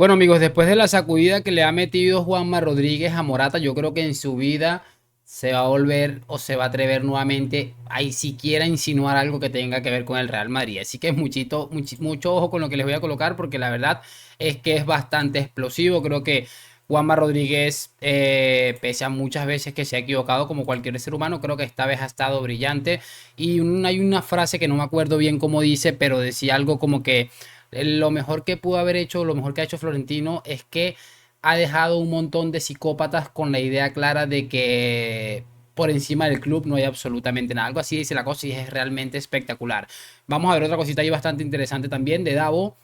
Bueno, amigos, después de la sacudida que le ha metido Juanma Rodríguez a Morata, yo creo que en su vida se va a volver o se va a atrever nuevamente a siquiera insinuar algo que tenga que ver con el Real Madrid. Así que mucho ojo con lo que les voy a colocar, porque la verdad es que es bastante explosivo. Creo que Juanma Rodríguez, pese a muchas veces que se ha equivocado como cualquier ser humano, creo que esta vez ha estado brillante. Y hay una frase que no me acuerdo bien cómo dice, pero decía algo como que lo mejor que pudo haber hecho, lo mejor que ha hecho Florentino es que ha dejado un montón de psicópatas con la idea clara de que por encima del club no hay absolutamente nada. Algo así dice la cosa y es realmente espectacular. Vamos a ver otra cosita ahí bastante interesante también de Davo,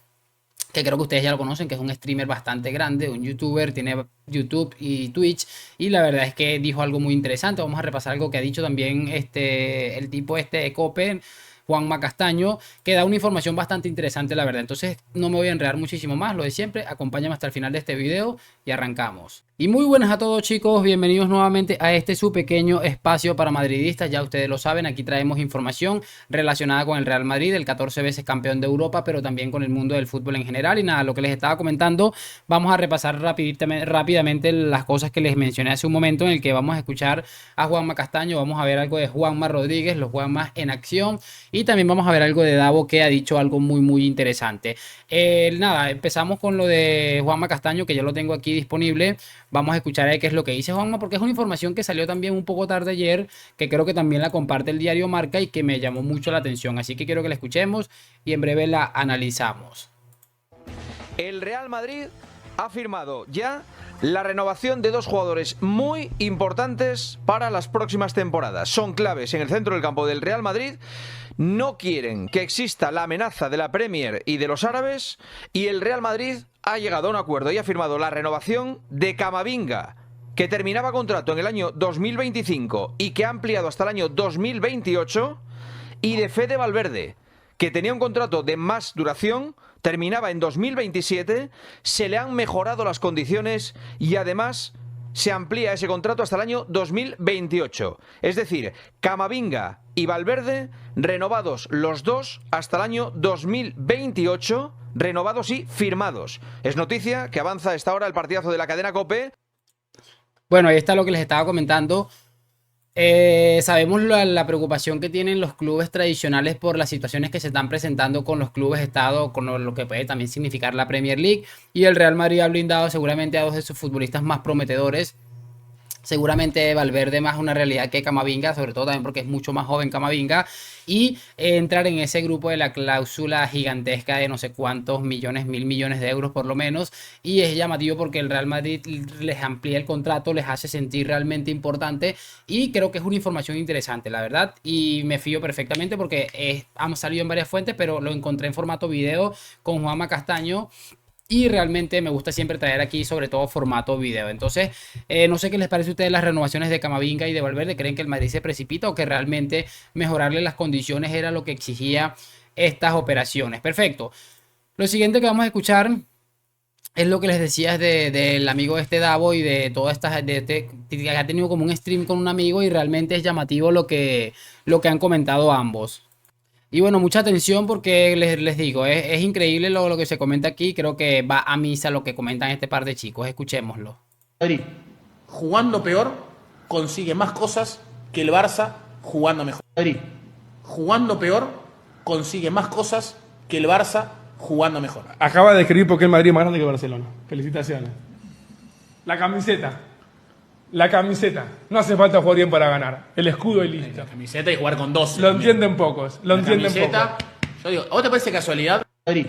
que creo que ustedes ya lo conocen, que es un streamer bastante grande, un youtuber, tiene YouTube y Twitch, y la verdad es que dijo algo muy interesante. Vamos a repasar algo que ha dicho también el tipo este de Copen, Juanma Castaño, que da una información bastante interesante, la verdad. Entonces no me voy a enredar muchísimo más, lo de siempre, acompáñame hasta el final de este video y arrancamos. Y muy buenas a todos, chicos, bienvenidos nuevamente a este su pequeño espacio para madridistas. Ya ustedes lo saben, aquí traemos información relacionada con el Real Madrid, el 14 veces campeón de Europa, pero también con el mundo del fútbol en general. Y nada, lo que les estaba comentando, vamos a repasar rápidamente las cosas que les mencioné hace un momento, en el que vamos a escuchar a Juanma Castaño, vamos a ver algo de Juanma Rodríguez, los Juanmas en acción, y también vamos a ver algo de Davo, que ha dicho algo muy interesante. Nada, empezamos con lo de Juanma Castaño, que yo lo tengo aquí disponible. Vamos a escuchar qué es lo que dice Juanma, porque es una información que salió también un poco tarde ayer, que creo que también la comparte el diario Marca y que me llamó mucho la atención. Así que quiero que la escuchemos y en breve la analizamos. El Real Madrid ha firmado ya la renovación de dos jugadores muy importantes para las próximas temporadas. Son claves en el centro del campo del Real Madrid. No quieren que exista la amenaza de la Premier y de los árabes, y el Real Madrid ha llegado a un acuerdo y ha firmado la renovación de Camavinga, que terminaba contrato en el año 2025 y que ha ampliado hasta el año 2028, y de Fede Valverde, que tenía un contrato de más duración, terminaba en 2027, se le han mejorado las condiciones y además se amplía ese contrato hasta el año 2028. Es decir, Camavinga y Valverde renovados los dos hasta el año 2028, renovados y firmados. Es noticia que avanza a esta hora el partidazo de la cadena COPE. Bueno, ahí está lo que les estaba comentando. Sabemos la preocupación que tienen los clubes tradicionales por las situaciones que se están presentando con los clubes Estado, con lo que puede también significar la Premier League. Y el Real Madrid ha blindado seguramente a dos de sus futbolistas más prometedores. Seguramente Valverde más una realidad que Camavinga, sobre todo también porque es mucho más joven Camavinga, y entrar en ese grupo de la cláusula gigantesca de no sé cuántos millones, 1.000 millones de euros por lo menos. Y es llamativo porque el Real Madrid les amplía el contrato, les hace sentir realmente importante, y creo que es una información interesante, la verdad, y me fío perfectamente porque han salido en varias fuentes, pero lo encontré en formato video con Juanma Castaño. Y realmente me gusta siempre traer aquí, sobre todo, formato video. Entonces, no sé qué les parece a ustedes las renovaciones de Camavinga y de Valverde. ¿Creen que el Madrid se precipita o que realmente mejorarle las condiciones era lo que exigía estas operaciones? Perfecto. Lo siguiente que vamos a escuchar es lo que les decía del amigo este Davo y de todas estas, que ha tenido como un stream con un amigo, y realmente es llamativo lo que han comentado ambos. Y bueno, mucha atención porque les digo, es increíble lo que se comenta aquí. Creo que va a misa lo que comentan este par de chicos. Escuchémoslo. Madrid, jugando peor, consigue más cosas que el Barça jugando mejor. Madrid, jugando peor, consigue más cosas que el Barça jugando mejor. Acaba de escribir por qué el Madrid es más grande que Barcelona. Felicitaciones. La camiseta. La camiseta. No hace falta jugar bien para ganar. El escudo y listo. La camiseta y jugar con 12. Lo entienden pocos. Lo entienden camiseta, pocos. yo digo, ¿a vos te parece casualidad? Madrid.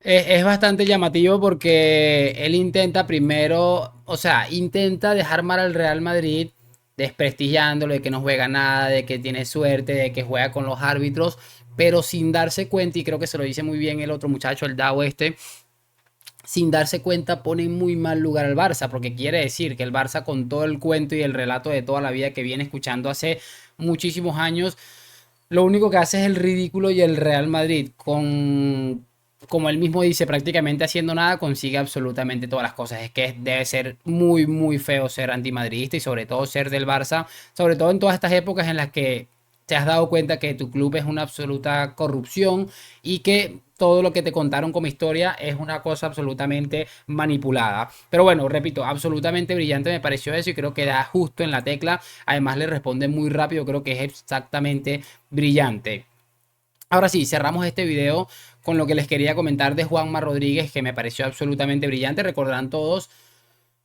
Es bastante llamativo porque él intenta primero, o sea, intenta dejar mal al Real Madrid, desprestigiándolo, de que no juega nada, de que tiene suerte, de que juega con los árbitros, pero sin darse cuenta, y creo que se lo dice muy bien el otro muchacho, el Dao este, sin darse cuenta pone en muy mal lugar al Barça, porque quiere decir que el Barça, con todo el cuento y el relato de toda la vida que viene escuchando hace muchísimos años, lo único que hace es el ridículo, y el Real Madrid, como él mismo dice, prácticamente haciendo nada, consigue absolutamente todas las cosas. Es que debe ser muy feo ser antimadridista, y sobre todo ser del Barça, sobre todo en todas estas épocas en las que te has dado cuenta que tu club es una absoluta corrupción y que todo lo que te contaron como historia es una cosa absolutamente manipulada. Pero bueno, repito, absolutamente brillante me pareció eso y creo que da justo en la tecla. Además le responde muy rápido, creo que es exactamente brillante. Ahora sí, cerramos este video con lo que les quería comentar de Juanma Rodríguez, que me pareció absolutamente brillante. Recordarán todos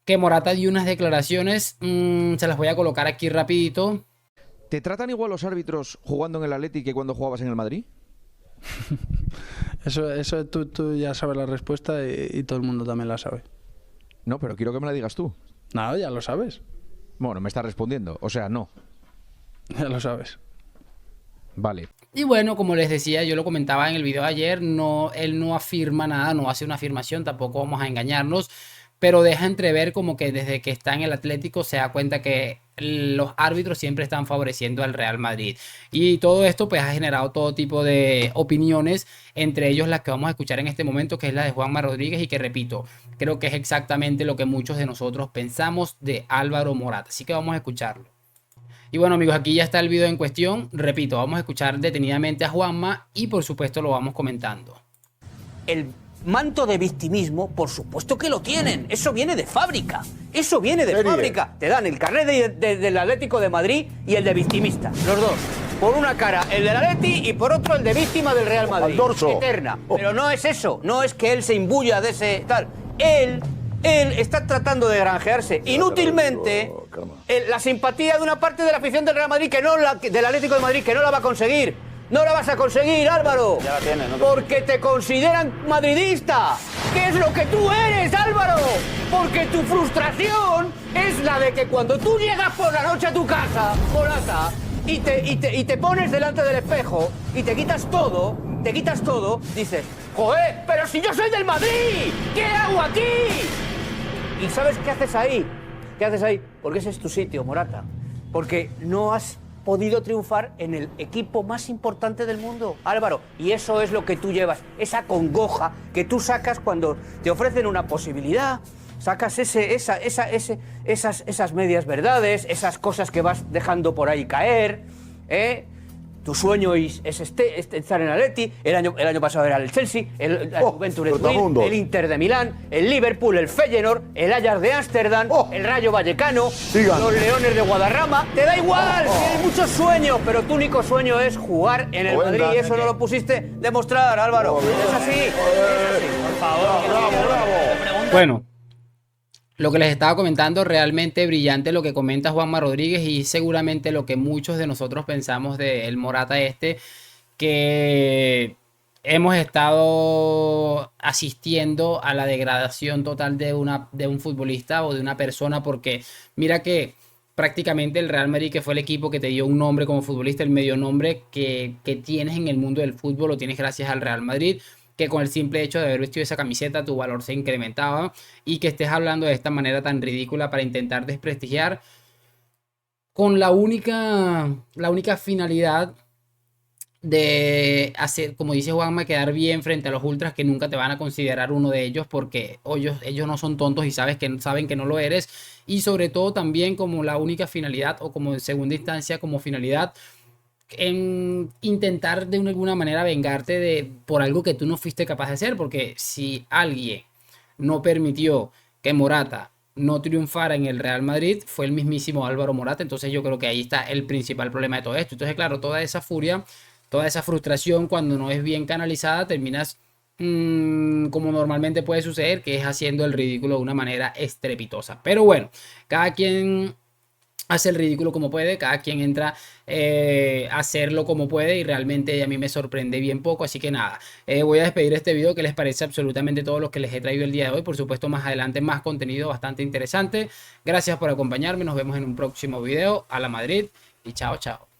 que Morata dio unas declaraciones, se las voy a colocar aquí rapidito. ¿Te tratan igual los árbitros jugando en el Atleti que cuando jugabas en el Madrid? Eso tú ya sabes la respuesta y todo el mundo también la sabe. No, pero quiero que me la digas tú. No, ya lo sabes. Bueno, me estás respondiendo, o sea, no. Ya lo sabes. Vale. Y bueno, como les decía, yo lo comentaba en el video de ayer, él no afirma nada, no hace una afirmación, tampoco vamos a engañarnos, pero deja entrever como que desde que está en el Atlético se da cuenta que los árbitros siempre están favoreciendo al Real Madrid. Y todo esto pues ha generado todo tipo de opiniones, entre ellos las que vamos a escuchar en este momento, que es la de Juanma Rodríguez y que repito, creo que es exactamente lo que muchos de nosotros pensamos de Álvaro Morata. Así que vamos a escucharlo. Y bueno amigos, aquí ya está el video en cuestión. Repito, vamos a escuchar detenidamente a Juanma y por supuesto lo vamos comentando. El manto de victimismo, por supuesto que lo tienen. Eso viene de fábrica. Eso viene de fábrica. Te dan el carnet del Atlético de Madrid y el de victimista. Los dos. Por una cara el del Atleti y por otro el de víctima del Real Madrid. Eterna. Pero no es eso. No es que él se imbuya de ese tal. Él está tratando de granjearse inútilmente la simpatía de una parte de la afición del Real Madrid del Atlético de Madrid que no la va a conseguir. No la vas a conseguir, Álvaro. Ya la tienes, no porque te consideran madridista. ¿Qué es lo que tú eres, Álvaro? Porque tu frustración es la de que cuando tú llegas por la noche a tu casa, Morata, y te pones delante del espejo y te quitas todo, dices, joder, pero si yo soy del Madrid, ¿qué hago aquí? ¿Y sabes qué haces ahí? ¿Qué haces ahí? Porque ese es tu sitio, Morata. Porque no has podido triunfar en el equipo más importante del mundo, Álvaro. Y eso es lo que tú llevas, esa congoja que tú sacas cuando te ofrecen una posibilidad. Sacas esas medias verdades, esas cosas que vas dejando por ahí caer, ¿eh? Tu sueño es estar en el Atleti, el año pasado era el Chelsea, el Juventus de Turín, el Inter de Milán, el Liverpool, el Feyenoord, el Ajax de Ámsterdam, el Rayo Vallecano, los Leones de Guadarrama. Te da igual, tienes muchos sueños, pero tu único sueño es jugar en el Madrid y eso no lo pusiste demostrar, Álvaro. Es así, por favor. Bravo. Bueno, lo que les estaba comentando, realmente brillante lo que comenta Juanma Rodríguez y seguramente lo que muchos de nosotros pensamos del Morata que hemos estado asistiendo a la degradación total de un futbolista o de una persona, porque mira que prácticamente el Real Madrid, que fue el equipo que te dio un nombre como futbolista, el medio nombre que tienes en el mundo del fútbol, lo tienes gracias al Real Madrid, que con el simple hecho de haber vestido esa camiseta tu valor se incrementaba y que estés hablando de esta manera tan ridícula para intentar desprestigiar con la única finalidad de hacer, como dice Juanma, quedar bien frente a los ultras que nunca te van a considerar uno de ellos porque ellos no son tontos y saben que no lo eres, y sobre todo también como la única finalidad o como en segunda instancia como finalidad en intentar de alguna manera vengarte por algo que tú no fuiste capaz de hacer, porque si alguien no permitió que Morata no triunfara en el Real Madrid fue el mismísimo Álvaro Morata. Entonces yo creo que ahí está el principal problema de todo esto. Entonces claro, toda esa furia, toda esa frustración cuando no es bien canalizada terminas como normalmente puede suceder, que es haciendo el ridículo de una manera estrepitosa. Pero bueno, cada quien hace el ridículo como puede, cada quien entra a hacerlo como puede y realmente a mí me sorprende bien poco, así que nada, voy a despedir este video. Que les parece absolutamente todo lo que les he traído el día de hoy. Por supuesto más adelante más contenido bastante interesante. Gracias por acompañarme, nos vemos en un próximo video. A la Madrid y chao chao.